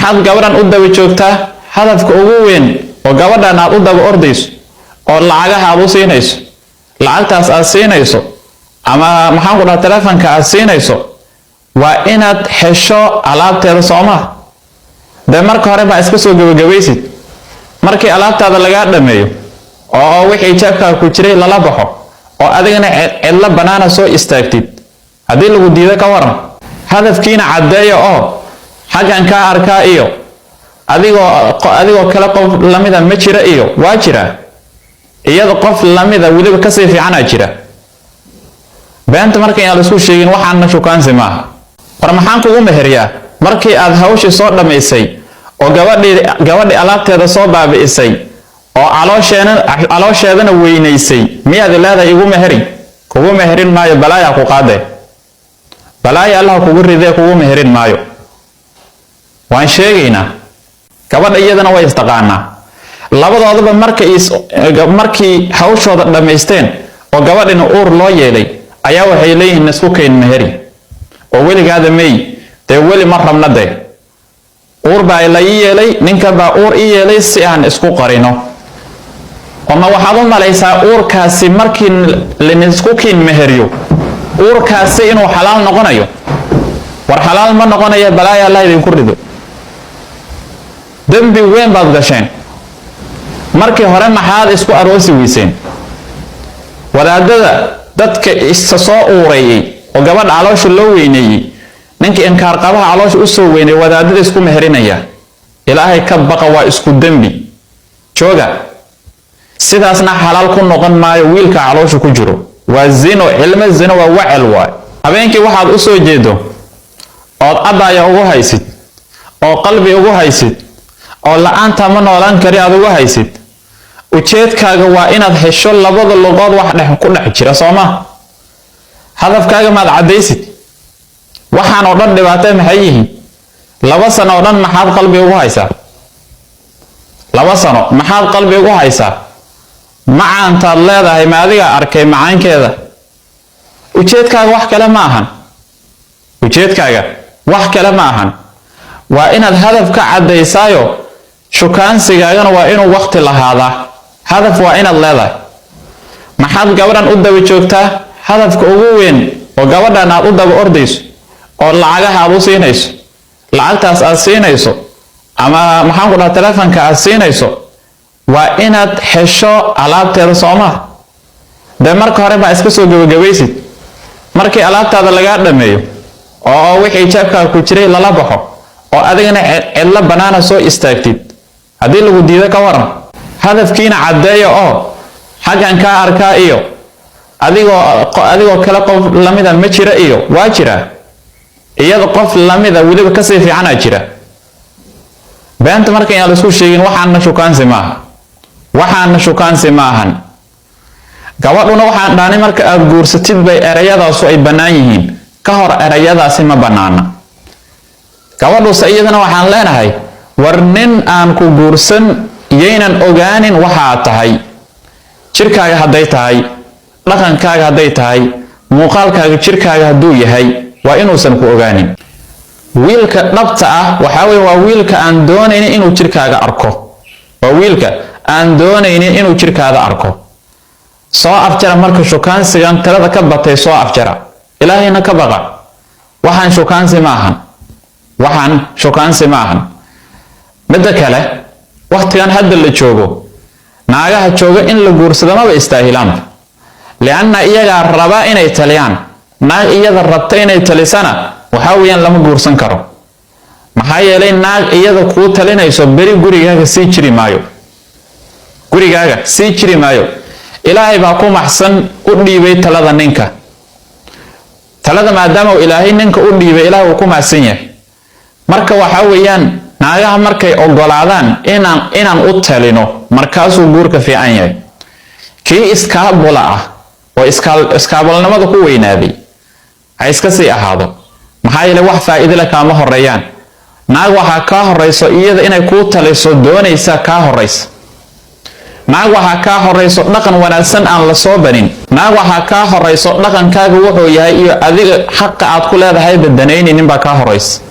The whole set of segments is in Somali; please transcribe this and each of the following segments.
maxaad gabadhan u daba joogtaa hadafka ugu weyn oo gabadhan aad u daba ordayso oo lacagaha aad u siinayso lacagtaas aad siinayso ama maxaan ku dhahaa telefoonka aad siinayso waa inaad hesho alaabteeda Soomaa de marka hore ba iska soo gabagabaysid markii alaabtaada laga dhameeyo oo wixii jeebka ku jiray lala baxo oo adigana cidla banaana soo istaagtid hadii lagu diido ka waran hadafkiina cadeeyo oo xagan ka arkaa iyo adigoo kala qof lamida ma jira iyo waa jira iyada qof lamida waliba ka sii fiican jira beenta markii aan la isku sheegin waxaan na shukaansi maaha war maxaan kugu meheriyaa markii aad hawshii soo dhameysay oo gabadhi alaabteeda soo baabi'isay oo caloosheedana weynaysay miyaad leedahay igu meheri kugu meherin maayo balaaya ku qaade balaaya Allah kugu ridee kugu meherin maayo waan sheegaynaa gabadha iyadana way istaqaanaa labadoodaba markii hawshooda dhameysteen oo gabadhina uur loo yeelay ayaa waxay leeyihiin isku keen meheri oo weligaada meey de weli ma rabna de uur baa la yeelay ninka baa uur yeelay si aan isku qarino ama waxaad u malaysaa uurkaasi markii la isku keen meheriyo uurkaasi inuu xalaal noqonayo war xalaal ma noqonayo balaaya Allah idin ku rido dambi weyn baad gasheen markii hore maxaad isku aroosi weyseen wadaadada dadka isa soo uureeyay oo gabadh caloosha loo weyneeyay ninkii inkaar qabaha caloosha u soo weynay wadaadada isku meherinaya ilaahay ka baqa waa isku dambi jooga sidaasna xalaal ku noqon maayo wiilka caloosha ku jiro waa zino ilma zino waa wacel waa habeenkii waxaad u soo jeedo oo abaya ugu haysid oo qalbi ugu haysid oo la'aanta ma noolaan kari aad ugu haysid ujeedkaaga waa inaad hesho labada luqad wax ku dhex jira Soomaa hadafkaaga maad cadaysid waxaan oo dhan dhibaato maxay yihiin 2 sano oo dhan maxaad qalbi ugu haysaa 2 sano maxaad qalbi ugu haysaa macaantaad leedahay ma adiga arkay macaankeeda ujeedkaaga wax kale ma ahan ujeedkaaga wax kale ma ahan waa inaad hadafka cadaysaayo shukaansigaagana waa inuu waqti lahaadaa hadaf waa inaad leedahay maxaad gabadhan u daba joogtaa hadafka ugu weyn oo gabadhan aad u daba ordayso oo lacagaha aad u siinayso lacagtaas aad siinayso ama maxaan ku dhahaa telefoonka aad siinayso waa inaad hesho alaabteeda Soomaa de marka hore ba iska soo gabagabaysid markii alaabtaada laga dhameeyo oo wixii jeebka ku jiray lala baxo oo adigana cidla banaana soo istaagtid hadii lagu diido ka waran hadafkiina cadeeyo oo xagan ka arkaa iyo adigoo kala qof lamida ma jira iyo waa jira iyada qof lamida waliba ka sii fiican jira beenta markii aan la isku sheegin waxaan na shukaansi maaha waxaan shukaansi maahan gabadhuna waxaan dhaanay marka aad guursatid bay erayadaas ay banaan yihiin ka hor erayadaasi ma banaana gabadhu iyadana waxaan leenahay war nin aan ku guursan yeenan ogaanin waxa tahay jirkaaga haday tahay dhaqankaaga haday tahay muuqaalkaaga jirkaaga haduu yahay waa inuusan ku ogaanin wiilka dhabta ah waxa weey waa wiilka aan doonaynin inuu jirkaaga arko waa wiilka aan doonaynin inuu jirkaaga arko soo afjara marka shukaansigan talada ka batay soo afjara ilaahayna ka baqa waxaan shukaansi maahan midda kale waqtigan hadda la joogo naagaha jooga in la guursado ma istaahilaan lianna iyaga raba inay taliyaan naag iyada rabta inay talisana waxa weeyaan lama guursan karo maxaa yeelay naag iyada ku talinayso bari gurigaaga sii jiri maayo ilaahay baa ku maxsan u dhiibay talada ninka talada maadaama ilaahay ninka u dhiibay ilaahay uu ku maxsan yahay marka waxa weeyaan naagaha markay ogolaadaan inaan u talino markaasuu guurka fiican yahay kii iskaabula ah oo iskaabalnimada ku weynaaday ay iska sii ahaado maxaa yeelay wax faa'iido leh kama horeeyaan naag waxa ka horeyso iyada inay ku taliso doonaysa ka horeyso naag waxa ka horeyso dhaqan wanaagsan aan la soo barin naag waxa ka horeyso dhaqankaaga wuxuu yahay iyo adiga xaq aad ku leedahay badanaynin ba ka horeyso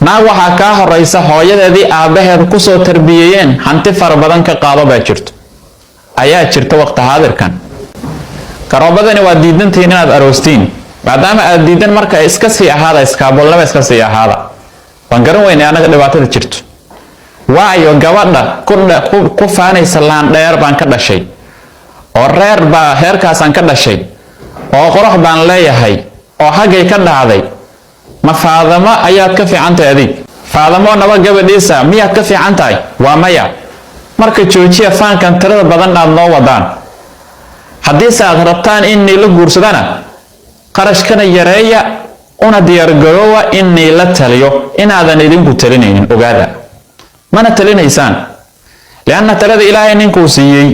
naag waxaa kaa horeysa hooyadeedii aabaheed kusoo tarbiyeyeen hanti fara badan ka qaado baa jirto ayaa jirta waqti haadirkan garoobadani waa diidantiin inaad aroostiin maadaama aad diidan marka iska sii ahaada iskaabolnaba iska sii ahaada waan garan weynay anaga dhibaatada jirto waayo gabadha ku faanaysa laandheer baan ka dhashay oo reer baa heerkaasaan ka dhashay oo qorox baan leeyahay oo haggay ka dhacday ma faadamo ayaad ka fiican tahay adig faadamo naba gabadhiisa miyaad ka fiican tahay waa maya marka joojiya faankan tirada badan aad noo wadaan haddiise aad rabtaan in niila guursadana qarashkana yareeya una diyaargaroowa in niila taliyo inaadan idinku talinaynin ogaada mana talinaysaan lianna talada ilaahay ninkuu siiyey